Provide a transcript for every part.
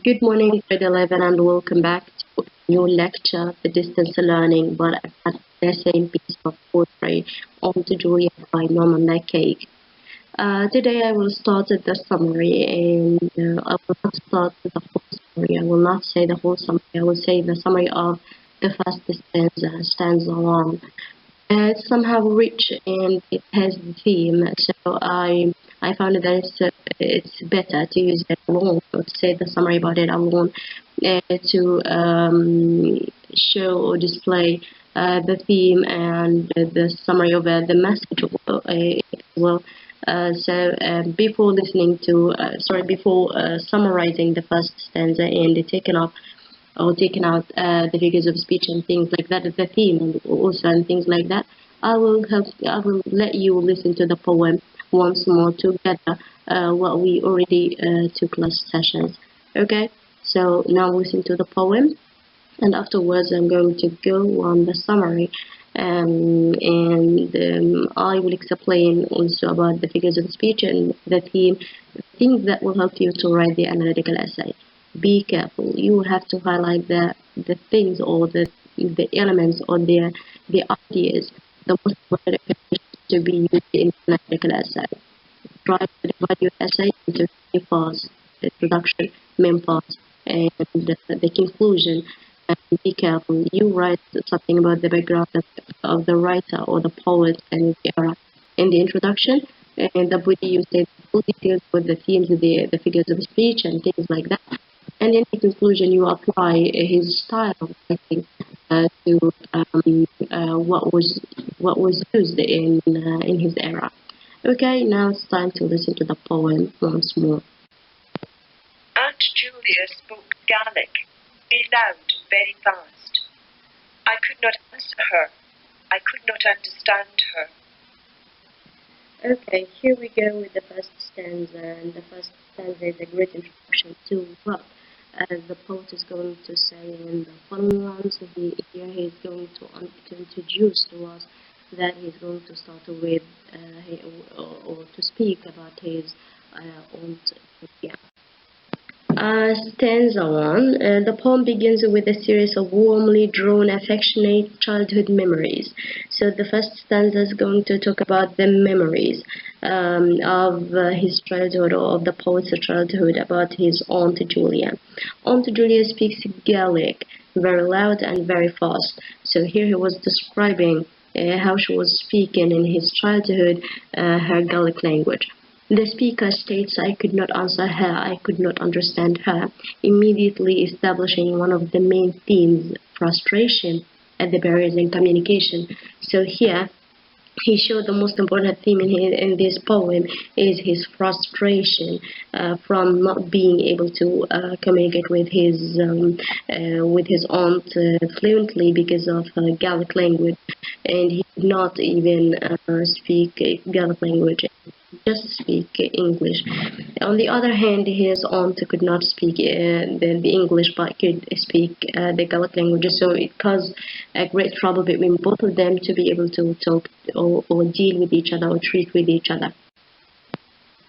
Good morning, grade 11, and welcome back to a new lecture, The Distance Learning, but at the same piece of poetry, On to Julia by Norman McCaig. Today I will start with the summary, and I will not start with the whole summary. I will not say the whole summary. I will say the summary of the first stanza, stanza 1. It's somehow rich and it has the theme, so I found that it's better to use it alone, or to say the summary about it alone, to show or display the theme and the summary of the message as well. Before listening to, before summarizing the first stanza and taking out the figures of speech and things like that, the theme and also and things like that, I will let you listen to the poem once more together, what we already took last sessions. Okay, so now listen to the poem, and afterwards I'm going to go on the summary, and I will explain also about the figures of speech and the theme, things that will help you to write the analytical essay. Be careful. You have to highlight the things or the elements or the ideas, the most important to be used in an analytical essay. Try to divide your essay into three parts: the introduction, main part, and the conclusion. And be careful. You write something about the background of the writer or the poet and the era in the introduction. And the body, you say the full details with the themes, the figures of speech and things like that. And in the conclusion, you apply his style of writing to what was used in his era. Okay, now it's time to listen to the poem once more. Aunt Julia spoke Gaelic, very loud and very fast. I could not answer her. I could not understand her. Okay, here we go with the first stanza, and the first stanza is a great introduction to what the poet is going to say in the following ones. Here he is going to introduce to us that he's going to start with or to speak about his aunt. Stanza 1. The poem begins with a series of warmly drawn, affectionate childhood memories. So the first stanza is going to talk about the memories of his childhood, or of the poet's childhood, about his Aunt Julia. Aunt Julia speaks Gaelic very loud and very fast. So here he was describing how she was speaking in his childhood, her Gaelic language. The speaker states, I could not answer her, I could not understand her, immediately establishing one of the main themes, frustration at the barriers in communication. So here, he showed the most important theme in this poem is his frustration from not being able to communicate with his aunt fluently because of Gaelic language, and he did not even speak Gaelic language, just speak English. On the other hand, his aunt could not speak the English, but could speak the Gaelic language, so it caused a great trouble between both of them to be able to talk or deal with each other or treat with each other.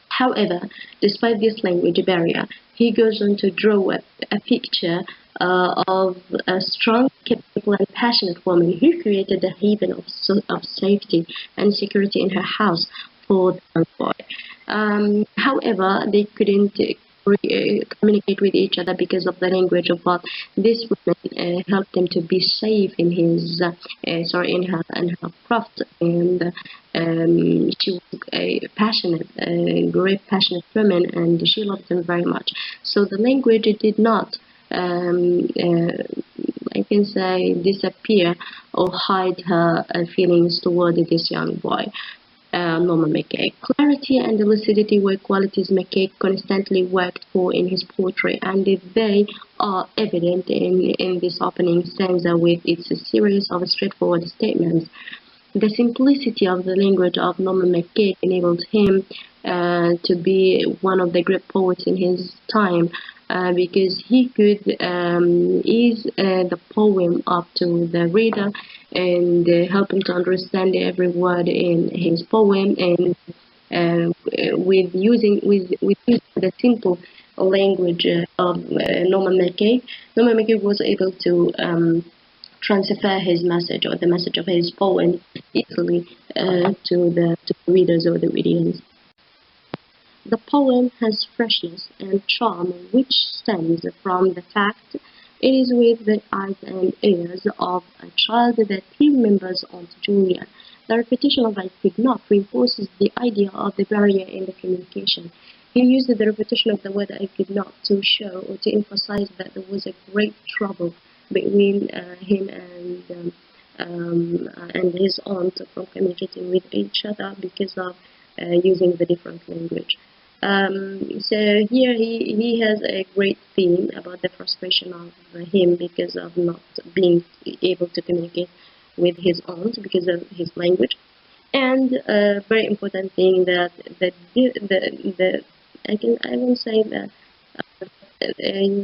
However, despite this language barrier, he goes on to draw a picture of a strong, capable, and passionate woman who created a haven of safety and security in her house for the young boy. However, they couldn't communicate with each other because of the language of what this woman helped him to be safe in his in her craft, and she was a great passionate woman, and she loved him very much. So the language did not I can say disappear or hide her feelings toward this young boy. Norman McCaig. Clarity and lucidity were qualities McCaig constantly worked for in his poetry, and they are evident in this opening stanza with its series of straightforward statements. The simplicity of the language of Norman McCaig enabled him to be one of the great poets in his time, because he could ease the poem up to the reader and help him to understand every word in his poem, and with using the simple language of Norman McCaig. Norman McCaig was able to transfer his message or the message of his poem easily to the readers or the audience. The poem has freshness and charm which stems from the fact it is with the eyes and ears of a child that he remembers Aunt Julia. The repetition of I could not reinforces the idea of the barrier in the communication. He used the repetition of the word I could not to show or to emphasize that there was a great trouble between him and his aunt from communicating with each other because of using the different language. So here he has a great theme about the frustration of him because of not being able to communicate with his aunt because of his language, and a very important thing that I will say that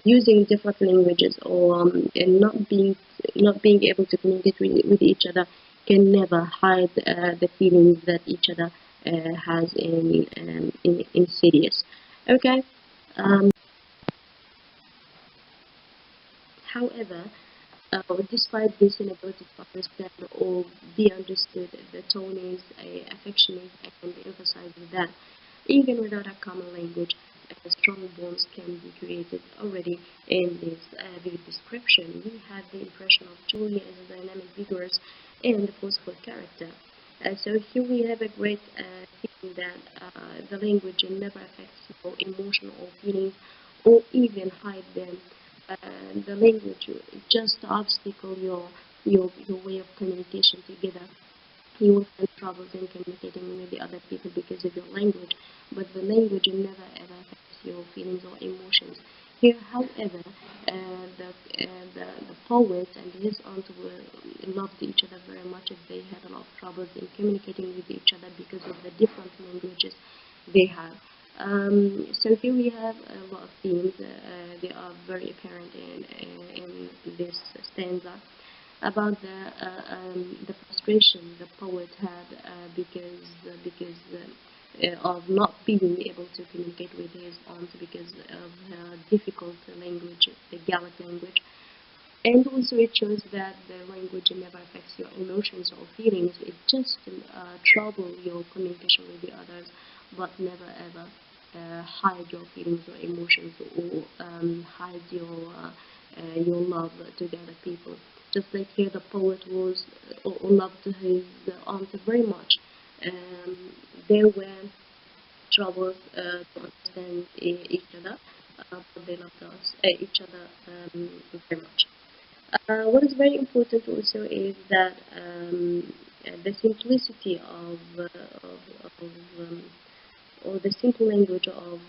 using different languages or and not being able to communicate with each other can never hide the feelings that each other has in serious. Okay. However, despite this inability to understand or be understood, the tone is affectionate and emphasizes that even without a common language, strong bonds can be created. Already in this vivid description, we have the impression of Julia as a dynamic, vigorous, and forceful character. So here we have a great thing that the language never affects your emotion or feelings or even hide them. The language just obstacle your way of communication together. You will find troubles in communicating with the other people because of your language, but the language never ever affects your feelings or emotions. Here, however, the poet and his aunt loved each other very much, and they had a lot of troubles in communicating with each other because of the different languages they have. So here we have a lot of themes. They are very apparent in this stanza about the frustration the poet had because of not being able to communicate with his aunt because of her difficult language, the Gallic language. And also it shows that the language never affects your emotions or feelings. It just trouble your communication with the others, but never ever hide your feelings or emotions or hide your love to the other people. Just like here, the poet was or loved his aunt very much. There were troubles to understand each other, but they loved each other very much. What is very important also is that the simplicity or the simple language of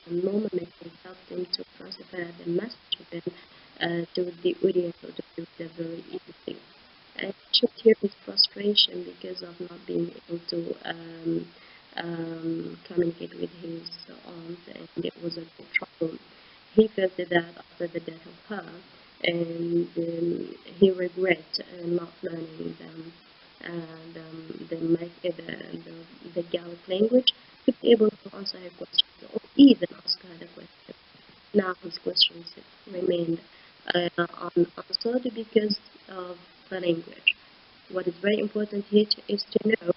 normal method helped them to transfer the message of them to the audience or to the reader very easily. And it should hear his frustration because of not being able to communicate with his aunt, and it was a big trouble. He felt that after the death of her, and he regret not learning the Gallic language to be able to answer her questions or even ask her the question. Now his questions remained unanswered because of the language. What is very important here is to know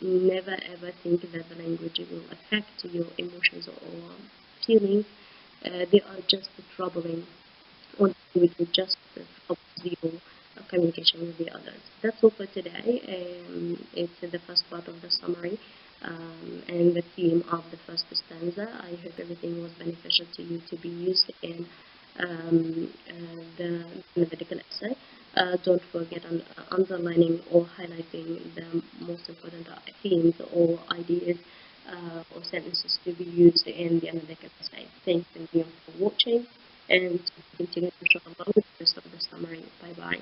never ever think that the language will affect your emotions or feelings. They are just troubling, or we can just trouble your communication with the others. That's all for today. It's the first part of the summary and the theme of the first stanza. I hope everything was beneficial to you to be used in the medical essay. Don't forget on underlining or highlighting the most important themes or ideas or sentences to be used in the analytical essay. Thanks again for watching, and continue to follow with the rest of the summary. Bye bye.